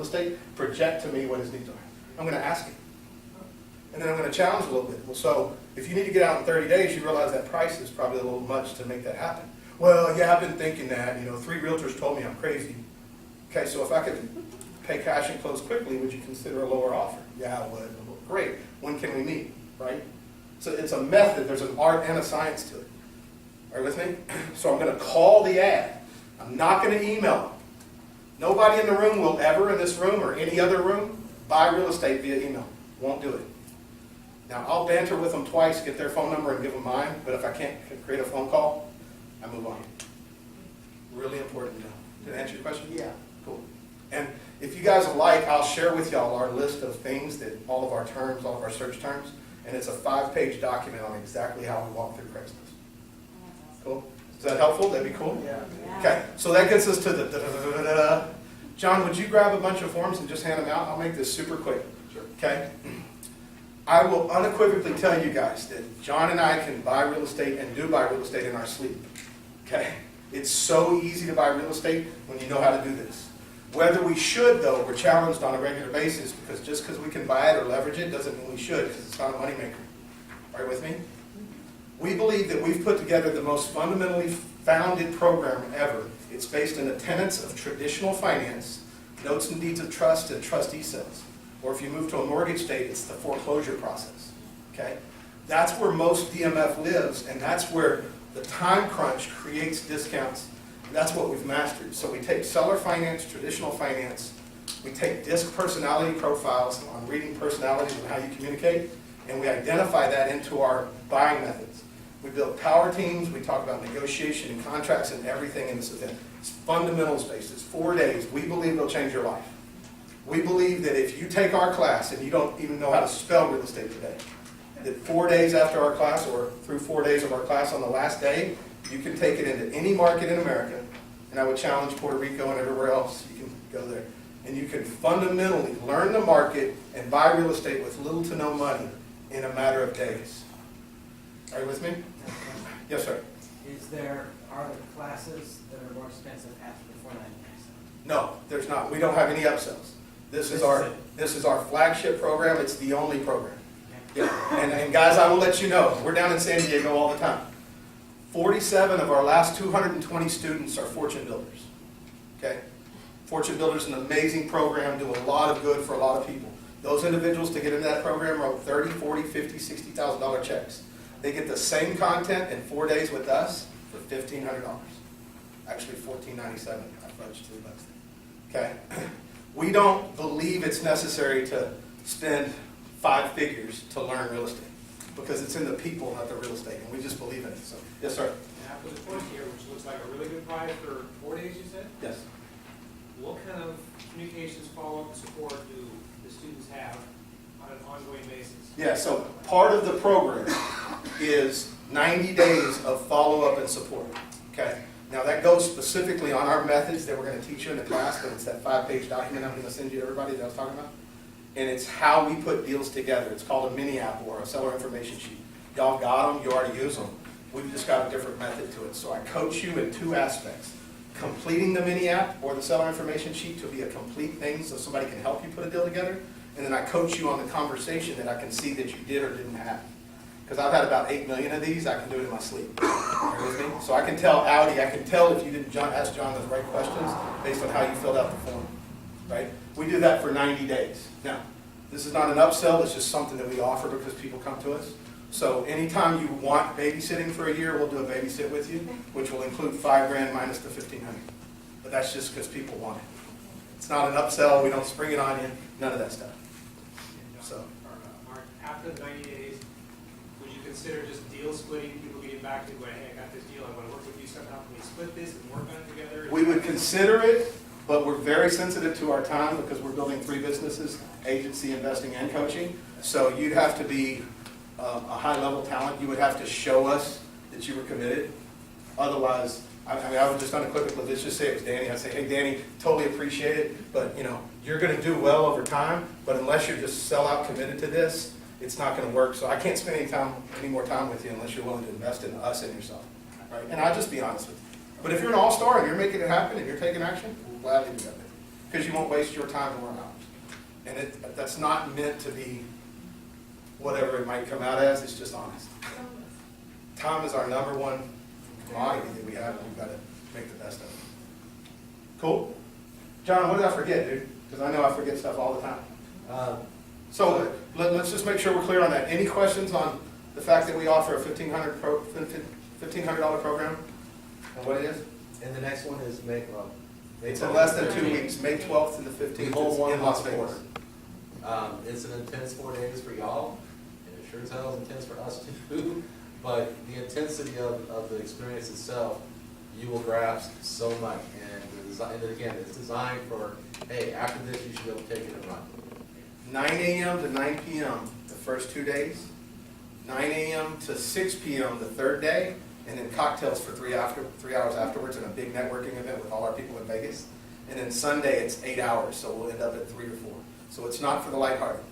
estate, project to me what his needs are. I'm going to ask him. And then I'm going to challenge a little bit. Well, so if you need to get out in 30 days, you realize that price is probably a little much to make that happen. Well, yeah, I've been thinking that. 3 realtors told me I'm crazy. Okay, so if I could pay cash and close quickly, would you consider a lower offer? Yeah, I would. Great. When can we meet? Right? So it's a method. There's an art and a science to it. Are you with me? So I'm going to call the ad. I'm not going to email them. Nobody in the room will ever, in this room or any other room, buy real estate via email. Won't do it. Now, I'll banter with them twice, get their phone number and give them mine, but if I can't create a phone call, I move on. Really important to know. Did I answer your question? Yeah. Cool. And if you guys would like, I'll share with y'all our list of things that all of our terms, all of our search terms, and it's a 5-page document on exactly how we walk through Craigslist. Cool? Is that helpful? That'd be cool? Yeah. Okay, so that gets us to the da-da-da-da-da. John, would you grab a bunch of forms and just hand them out? I'll make this super quick. Sure. Okay? I will unequivocally tell you guys that John and I can buy real estate and do buy real estate in our sleep. Okay? It's so easy to buy real estate when you know how to do this. Whether we should, though, we're challenged on a regular basis because just because we can buy it or leverage it doesn't mean we should because it's not a moneymaker. Are you with me? We believe that we've put together the most fundamentally founded program ever. It's based in the tenets of traditional finance, notes and deeds of trust, and trustee sales. Or if you move to a mortgage state, it's the foreclosure process. Okay? That's where most DMF lives, and that's where the time crunch creates discounts. And that's what we've mastered. So we take seller finance, traditional finance, we take DISC personality profiles on reading personalities and how you communicate, and we identify that into our buying methods. We build power teams, we talk about negotiation and contracts and everything in this event. It's fundamentals based, it's 4 days. We believe it'll change your life. We believe that if you take our class and you don't even know how to spell real estate today, that 4 days after our class or through 4 days of our class on the last day, you can take it into any market in America, and I would challenge Puerto Rico and everywhere else, you can go there, and you can fundamentally learn the market and buy real estate with little to no money in a matter of days. Are you with me? Yes, sir. Are there classes that are more expensive after the 499? No, there's not. We don't have any upsells. This is our flagship program. It's the only program. Yeah. And guys, I will let you know, we're down in San Diego all the time. 47 of our last 220 students are Fortune Builders. Okay? Fortune Builders is an amazing program, do a lot of good for a lot of people. Those individuals to get into that program wrote $30, $40, $50, $60,000 checks. They get the same content in 4 days with us for $1,500. Actually, $1,497. I fudged $2 there. Okay? We don't believe it's necessary to spend 5 figures to learn real estate because it's in the people, not the real estate, and we just believe in it. So, yes, sir. And after the course here, which looks like a really good price for 4 days, you said? Yes. What kind of communications, follow-up, support do the students have on an ongoing basis? Yeah, so part of the program is 90 days of follow-up and support. Okay? Now that goes specifically on our methods that we're going to teach you in the class, but it's that 5-page document I'm going to send you to everybody that I was talking about. And it's how we put deals together. It's called a mini app or a seller information sheet. Y'all got them, you already use them. We've just got a different method to it. So I coach you in 2 aspects. Completing the mini app or the seller information sheet to be a complete thing so somebody can help you put a deal together. And then I coach you on the conversation that I can see that you did or didn't have. Because I've had about 8 million of these, I can do it in my sleep. Are you with me? So I can tell Audi, I can tell if you didn't ask John those right questions based on how you filled out the form. Right? We do that for 90 days. Now, this is not an upsell, it's just something that we offer because people come to us. So anytime you want babysitting for a year, we'll do a babysit with you, which will include $5,000 minus the $1,500. But that's just because people want it. It's not an upsell, we don't spring it on you, none of that stuff. So. Mark, after the 90 days, would you consider just deal splitting, people getting back to going, hey, I got this deal, I want to work with you somehow, can we split this and work on it together? We would consider it, but we're very sensitive to our time because we're building 3 businesses, agency, investing, and coaching. So you'd have to be a high-level talent. You would have to show us that you were committed. Otherwise, I would just unequivocally, let's just say it was Danny. I'd say, hey, Danny, totally appreciate it, but you're going to do well over time, but unless you're just sell-out committed to this, it's not going to work. So I can't spend any more time with you unless you're willing to invest in us and yourself. Right? And I'll just be honest with you. But if you're an all-star and you're making it happen and you're taking action, we'll gladly do that. because you won't waste your time and work hours. And that's not meant to be whatever it might come out as, it's just honest. Time is our number one commodity that we have, and we've got to make the best of it. Cool? John, what did I forget, dude? Because I know I forget stuff all the time. So let's just make sure we're clear on that. Any questions on the fact that we offer a $1,500 program and what it is? And the next one is May. It's in less than 2 weeks, May 12th to the 15th. We hold one in Las month Vegas. It's an intense 4 days for y'all, and it sure as hell is intense for us too. But the intensity of the experience itself, you will grasp so much. And the design, and again, it's designed for, hey, after this, you should be able to take it and run. 9 a.m. to 9 p.m. the first 2 days, 9 a.m. to 6 p.m. the third day, and then cocktails for 3 hours afterwards and a big networking event with all our people in Vegas. And then Sunday, it's 8 hours, so we'll end up at 3 or 4. So it's not for the lighthearted.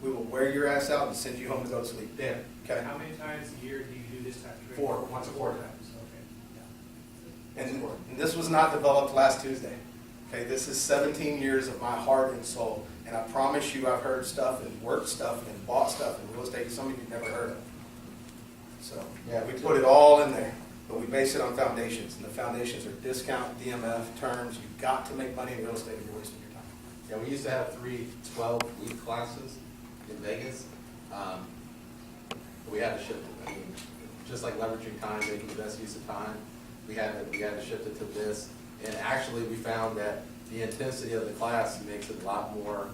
We will wear your ass out and send you home to go to sleep. Yeah. Okay? How many times a year do you do this type of training? 4, once a quarter. Times, okay. And this was not developed last Tuesday. Okay, this is 17 years of my heart and soul. And I promise you, I've heard stuff and worked stuff and bought stuff in real estate some of you've never heard of. So, Yeah, we put it all in there, but we base it on foundations. And the foundations are discount, DMF, terms. You've got to make money in real estate or you're wasting your time. Yeah, we used to have 3 12-week classes in Vegas. But we had to shift it. I mean, just like leveraging time, making the best use of time, we had to shift it to this. And actually, we found that the intensity of the class makes it a lot more,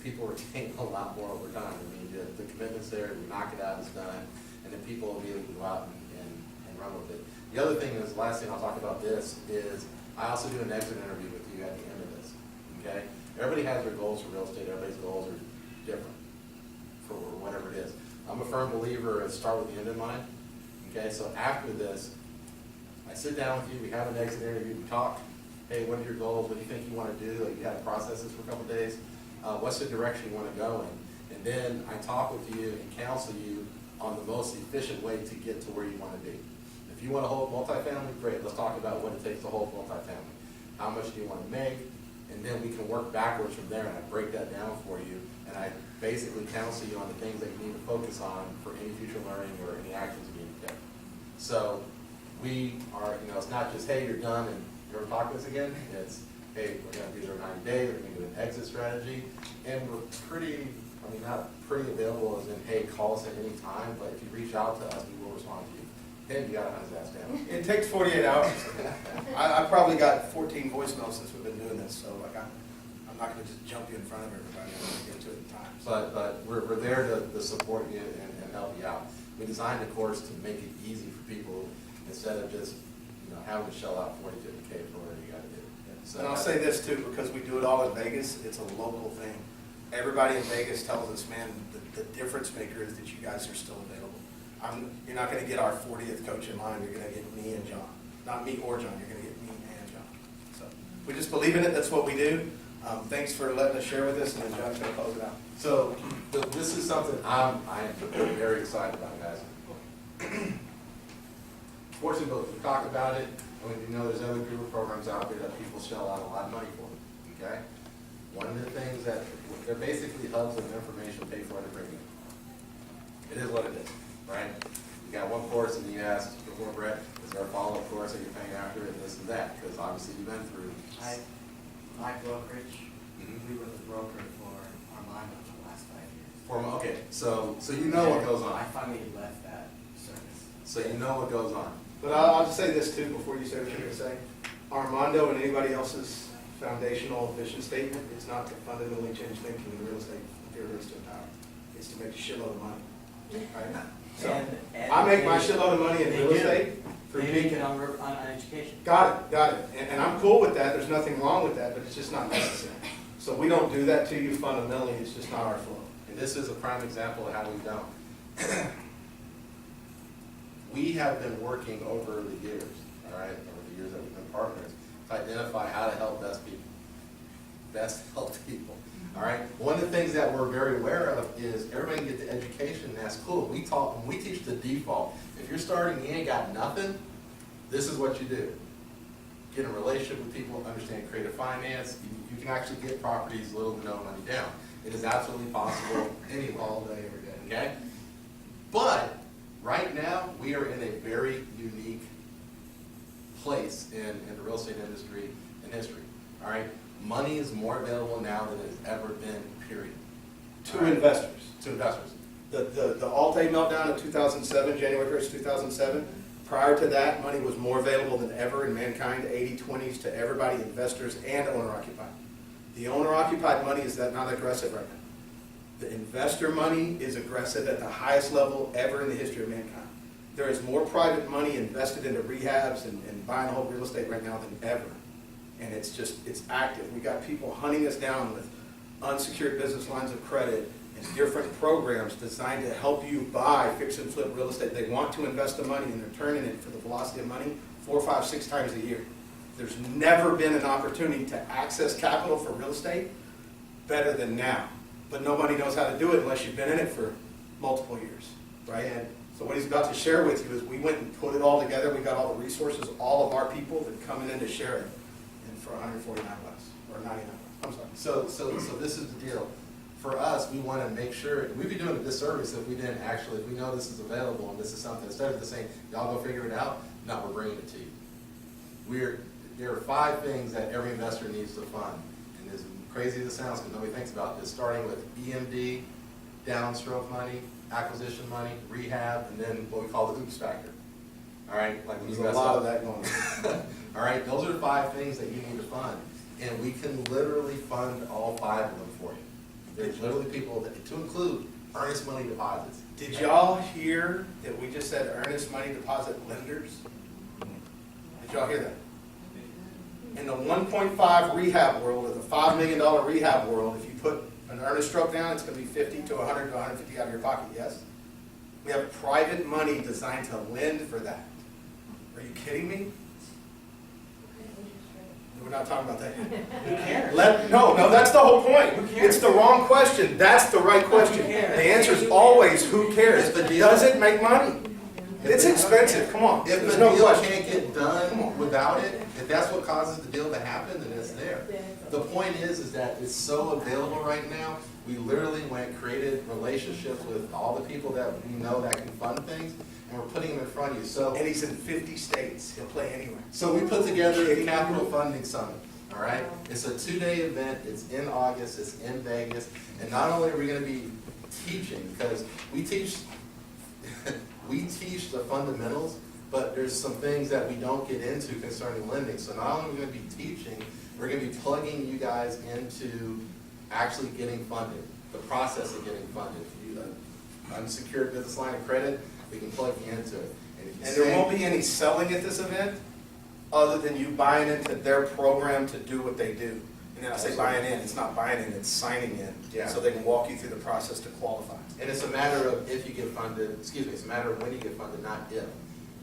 people retain a lot more over time. I mean, the commitment's there, we knock it out, it's done, and then people will be able to go out and run with it. The other thing is, the last thing I'll talk about this is, I also do an exit interview with you at the end of this, okay? Everybody has their goals for real estate, everybody's goals are different for whatever it is. I'm a firm believer in start with the end in mind, okay? So after this, I sit down with you, we have an exit interview, we talk, hey, what are your goals, what do you think you want to do, like, you have processes for a couple of days, what's the direction you want to go in, and then I talk with you and counsel you on the most efficient way to get to where you want to be. If you want to hold multifamily, great, let's talk about what it takes to hold multifamily. How much do you want to make, and then we can work backwards from there, and I break that down for you, and I basically counsel you on the things that you need to focus on for any future learning or any actions you need to take. So we are, it's not just, hey, you're done and you're talking to us again. It's, hey, we're going to do our 90 days, we're going to do an exit strategy, and we're pretty, not pretty available as in, hey, call us at any time, but if you reach out to us, we will respond to you. Then you got to hunt his ass down. It takes 48 hours. I probably got 14 voicemails since we've been doing this, so like I'm not going to just jump you in front of everybody. I'm going to get to it in time. But we're there to support you and help you out. We designed the course to make it easy for people instead of just having to shell out 40, 50K for whatever you got to do. So And I'll say this too, because we do it all in Vegas, it's a local thing. Everybody in Vegas tells us, man, the difference maker is that you guys are still available. You're not going to get our 40th coach in line, you're going to get me and John. Not me or John, you're going to get me and John. So we just believe in it, that's what we do. Thanks for letting us share with us, and then John's going to close it out. So this is something I'm very excited about, guys. Fortunately, we talk about it, and there's other group of programs out there that people shell out a lot of money for, okay? One of the things that, they're basically hubs of information paid for to bring in. It is what it is, right? You got one course and you asked before, Brett, is there a follow-up course that you're paying after it, this and that, because obviously you've been through. My brokerage, we were the broker for Armando for the last 5 years. Okay, so you know what goes I on. finally left that service. So you know what goes on. But I'll just say this too, before you say what you're going to say. Armando and anybody else's foundational vision statement is not to fundamentally change thinking in real estate from fear to power. It's to make a shitload of money. Right? So And I make my they- shitload of money in they real do. estate for They make people. it on education. Got it. And I'm cool with that. There's nothing wrong with that, but it's just not necessary. So we don't do that to you fundamentally. It's just not our flow. And this is a prime example of how we don't. We have been working over the years, all right, over the years that we've been partners, to identify how to help best help people, all right? One of the things that we're very aware of is everybody get the education, and that's cool. When we teach the default. If you're starting, you ain't got nothing, this is what you do, get in a relationship with people, understand creative finance. You can actually get properties little to no money down. It is absolutely possible anywhere. All day, every day. Okay? But right now, we are in a very unique place in the real estate industry and history. All right? Money is more available now than it has ever been, period. To All right? investors. To investors. The Alt-A meltdown of 2007, January 1st, 2007, prior to that, money was more available than ever in mankind, 80-20s to everybody, investors and owner-occupied. The owner-occupied money is not aggressive right now. The investor money is aggressive at the highest level ever in the history of mankind. There is more private money invested into rehabs and buying whole real estate right now than ever. And it's active. We got people hunting us down with unsecured business lines of credit and different programs designed to help you buy fix and flip real estate. They want to invest the money and they're turning it for the velocity of money 4, 5, 6 times a year. There's never been an opportunity to access capital for real estate better than now. But nobody knows how to do it unless you've been in it for multiple years, right? And so what he's about to share with you is we went and put it all together. We got all the resources, all of our people that coming in to share it, and for 149 bucks or 99 bucks. I'm sorry. So this is the deal. For us, we want to make sure, we'd be doing a disservice if we didn't actually, if we know this is available and this is something, instead of just saying, y'all go figure it out, no, we're bringing it to you. There are 5 things that every investor needs to fund. And as crazy as it sounds, because nobody thinks about this, starting with EMD, downstroke money, acquisition money, rehab, and then what we call the oops factor. All right? Like when There's you a mess lot up. of that going on. All right? Those are the 5 things that you need to fund. And we can literally fund all 5 of them for you. There's literally people that, to include earnest money deposits. Did y'all hear that we just said earnest money deposit lenders? Did y'all hear that? In the 1.5 rehab world, or the $5 million rehab world, if you put an earnest stroke down, it's going to be 50 to 100 to 150 out of your pocket, yes? We have private money designed to lend for that. Are you kidding me? We're not talking about that yet. Who cares? No, that's the whole point. Who cares? It's the wrong question. That's the right question. Who cares? The answer is always, who cares? If the deal- Does it make money? It's expensive, come on. If There's the no deal question. can't get done without it, if that's what causes the deal to happen, then it's there. The point is that it's so available right now. We literally created relationships with all the people that we know that can fund things, and we're putting them in front of you. So, And he's in 50 states. He'll play anywhere. so we put together a capital funding summit. All right, it's a 2-day event. It's in August. It's in Vegas, and not only are we going to be teaching, because we teach the fundamentals, but there's some things that we don't get into concerning lending. So not only are we going to be teaching, we're going to be plugging you guys into actually getting funded, the process of getting funded. If you unsecured business line of credit, we can plug you into it. And, if you And say- there won't be any selling at this event, other than you buying into their program to do what they do. And then I say buying in, it's not buying in, it's signing in. Yeah. So they can walk you through the process to qualify. And it's a matter of if you get funded, it's a matter of when you get funded, not if.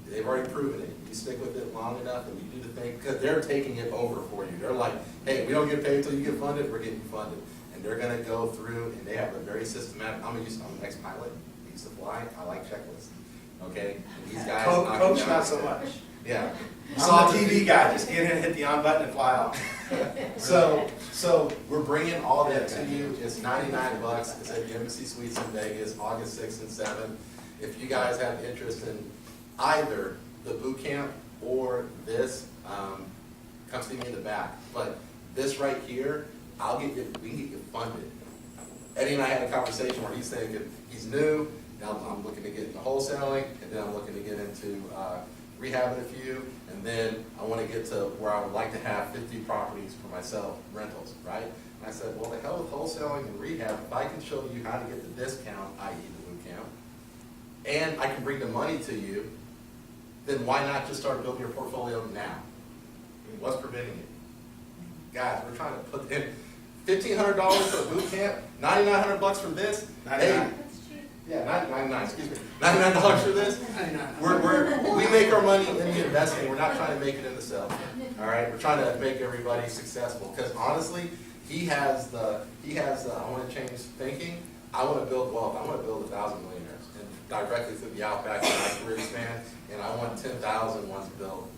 They've already proven it. You stick with it long enough and you do the thing, because they're taking it over for you. They're like, hey, we don't get paid until you get funded, we're getting you funded. And they're gonna go through, and they have a very systematic, I'm an ex-pilot, I used to fly, I like checklists, okay? And these guys. Coach, not so much. Yeah. I'm the TV guy, just get in, hit the on button and fly off. So we're bringing all that to you. It's $99. It's at the Embassy Suites in Vegas, August 6th and 7th. If you guys have interest in either the boot camp or this, come see me in the back. But this right here, we can get you funded. Eddie and I had a conversation where he's saying that he's new, now I'm looking to get into wholesaling, and then I'm looking to get into rehabbing a few, and then I want to get to where I would like to have 50 properties for myself, rentals, right? And I said, well, the hell with wholesaling and rehab, if I can show you how to get the discount, i.e. the boot camp, and I can bring the money to you, then why not just start building your portfolio now? I mean, what's preventing it? Guys, we're trying to put in $1,500 for a boot camp, $9,900 for this. Hey, yeah, $99, excuse me, $99 for this. We make our money in the investing. We're not trying to make it in the sell. All right, we're trying to make everybody successful. Because honestly, he has the I want to change thinking. I want to build wealth. I want to build 1,000 millionaires and directly through the Outback in my career span. And I want 10,000 ones built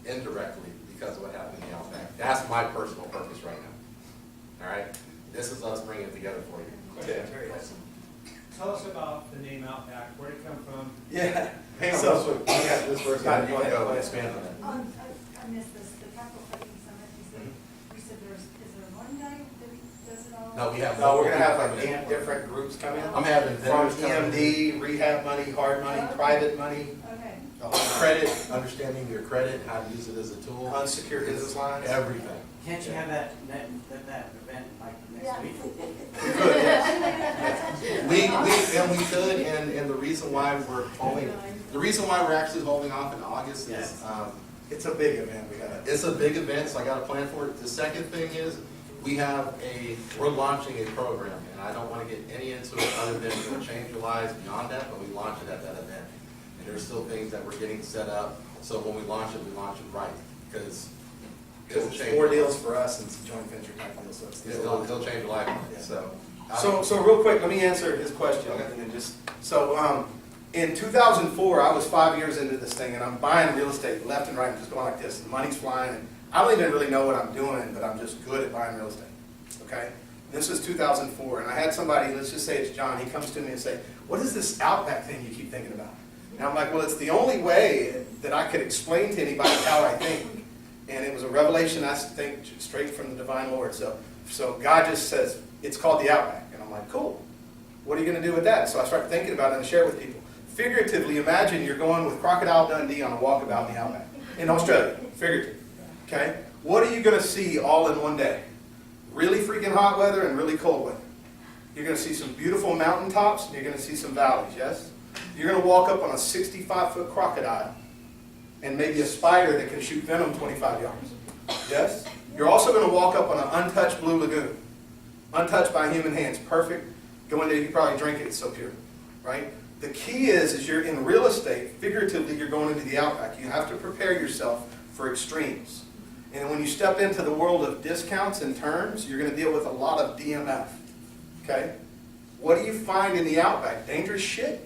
indirectly because of what happened in the Outback. That's my personal purpose right now. All right? This is us bringing it together for you. Question, Terry. Tell us about the name Outback, where did it come from? Yeah. Hang on, So- this one, you got this first, Go you want to ahead, go go ahead. expand on that. I missed this, the capital funding summit, you said is there one guy that does it all? No, we have. No, we're gonna have like 8 different groups come in. I'm having From vendors come in. EMD, rehab money, hard money, private money, Okay. credit, Understanding your credit, how to use it as a tool. unsecured business lines. Everything. Can't you have that event like Yeah. next week? We could, yes. We could, and the reason why we're actually holding off in August is, It's a big event, we gotta. it's a big event, so I got a plan for it. The second thing is, we're launching a program, and I don't want to get any into it other than it'll change your lives beyond that, but we launch it at that event. And there's still things that we're getting set up, so when we launch it right, because it'll It's change. 4 deals for us and it's a joint venture type deal, so it's. It'll change your life, Yeah. so. So real quick, let me answer his question. Okay. And then in 2004, I was 5 years into this thing, and I'm buying real estate left and right, and just going like this, and money's flying, and I don't even really know what I'm doing, but I'm just good at buying real estate, okay? This was 2004, and I had somebody, let's just say it's John, he comes to me and say, what is this Outback thing you keep thinking about? And I'm like, well, it's the only way that I could explain to anybody how I think, and it was a revelation, I think, straight from the divine Lord. So God just says, it's called the Outback, and I'm like, cool. What are you going to do with that? So I started thinking about it and share it with people. Figuratively, imagine you're going with Crocodile Dundee on a walkabout in the Outback, in Australia, figuratively, okay? What are you going to see all in one day? Really freaking hot weather and really cold weather. You're going to see some beautiful mountaintops, and you're going to see some valleys, yes? You're going to walk up on a 65-foot crocodile and maybe a spider that can shoot venom 25 yards, yes? You're also going to walk up on an untouched blue lagoon, untouched by human hands, perfect. Go in there, you can probably drink it, it's so pure, right? The key is you're in real estate, figuratively you're going into the Outback. You have to prepare yourself for extremes. And when you step into the world of discounts and terms, you're going to deal with a lot of DMF, okay? What do you find in the Outback? Dangerous shit,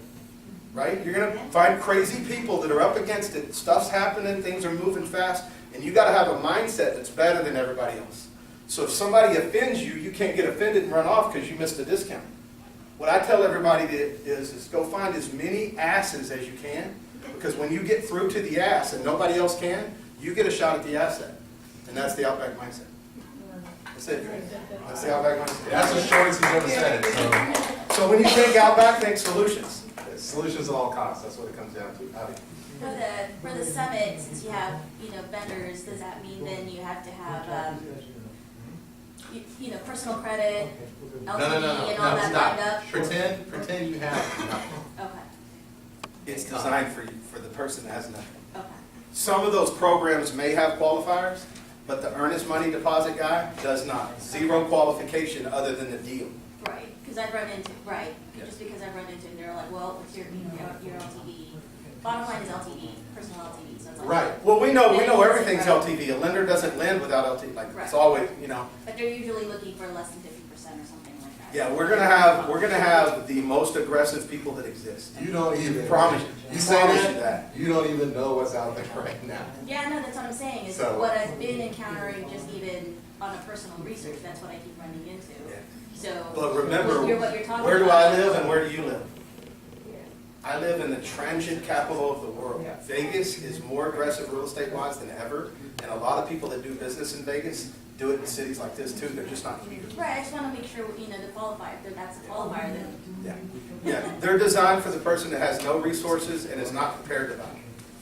right? You're going to find crazy people that are up against it. Stuff's happening, things are moving fast, and you got to have a mindset that's better than everybody else. So if somebody offends you, you can't get offended and run off because you missed a discount. What I tell everybody is go find as many asses as you can, because when you get through to the ass and nobody else can, you get a shot at the asset. And that's the Outback mindset. That's it. That's the Outback mindset. That's the shortest he's ever said it, So when you think Outback, think solutions. so. Solutions at all costs, that's what it comes down to. Abby? For the summit, since you have, vendors, does that mean then you have to have, personal credit, LTV No, and all that lined up? stop. Pretend you have nothing. Okay, It's designed for the person that has nothing. okay. Some of those programs may have qualifiers, but the earnest money deposit guy does not. Zero qualification other than the deal. Right, because I've run into, just because I've run into, and they're like, well, what's your LTV? Bottom line is LTV, personal LTV, so it's like. Right. Well, we know everything's LTV. A lender doesn't lend without LTV. Like, it's Right. always, But they're usually looking for less than 50% or something like that. Yeah, we're gonna have the most aggressive people that exist. You don't even. Promise you. You say Promise you that, that. you don't even know what's out there right now. Yeah, no, that's what I'm saying, is So- what I've been encountering just even on a personal research, that's what I keep running into. Yeah. So. But remember, what you're talking where do about- I live and where do you live? I live in the transient capital of the world. Vegas is more aggressive real estate wise than ever, and a lot of people that do business in Vegas do it in cities like this too. They're just not here. Right, I just want to make sure, the qualifier, if that's a qualifier, then. Yeah, yeah. They're designed for the person that has no resources and is not prepared to buy.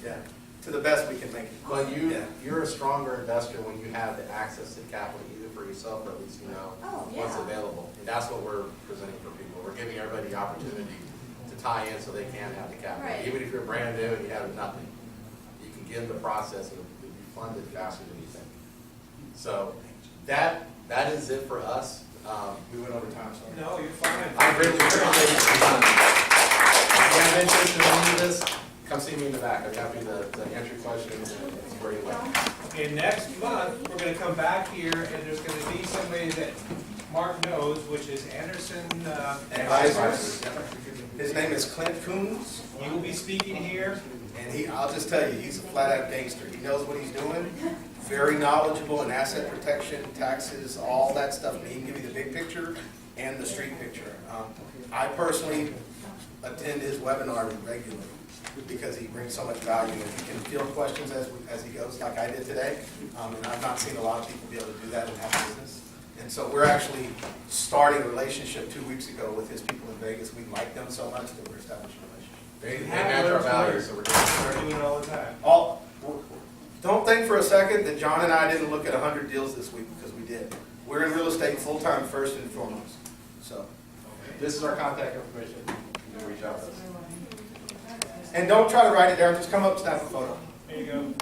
Yeah, to the best we can make it. But Yeah. you're a stronger investor when you have the access to capital, either for yourself or at least you know Oh, what's yeah. available. And that's what we're presenting for people. We're giving everybody the opportunity to tie in so they can have the capital. Right. Even if you're brand new and you have nothing, you can get in the process and it'll be funded faster than you think. So that is it for us. We went over time, sorry. No, you're fine. I really appreciate it. If you have interest in any of this, come see me in the back. I'm happy to answer your questions and see where you like. Okay, next month, we're gonna come back here and there's gonna be somebody that Mark knows, which is Anderson Advisors. Advisors. His name is Clint Coons, He will be speaking here. and I'll just tell you, he's a flat-out gangster. He knows what he's doing, very knowledgeable in asset protection, taxes, all that stuff. And he can give you the big picture and the street picture. I personally attend his webinar regularly because he brings so much value, and he can field questions as he goes, like I did today. And I've not seen a lot of people be able to do that and have business. And so we're actually starting a relationship 2 weeks ago with his people in Vegas. We like them so much that we're establishing a relationship. They match our values, so we're doing We're it. doing it all the time. Don't think for a second that John and I didn't look at 100 deals this week, because we did. We're in real estate full-time first and foremost, so. This is our contact information. You can reach out to us. And don't try to write it down, just come up and snap a photo. There you go.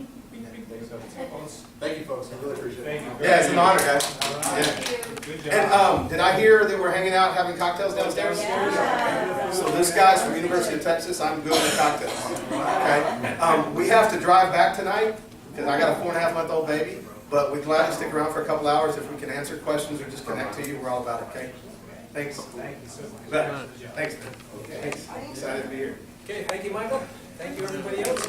Thank you, folks. I really appreciate it. Thank you. Yeah, it's an honor, guys. All Yeah. right. Good And job. did I hear that we're hanging out having cocktails downstairs? Yeah. So this guy's from University of Texas, I'm good with cocktails. Okay? We have to drive back tonight, because I got a 4.5-month-old baby, but we'd gladly stick around for a couple hours if we can answer questions or just connect to you, we're all about it, okay? Thanks. Thank you so much. You bet. Good job. Thanks, man. Thanks. Excited to be here. Okay, thank you, Michael. Thank you, everybody else.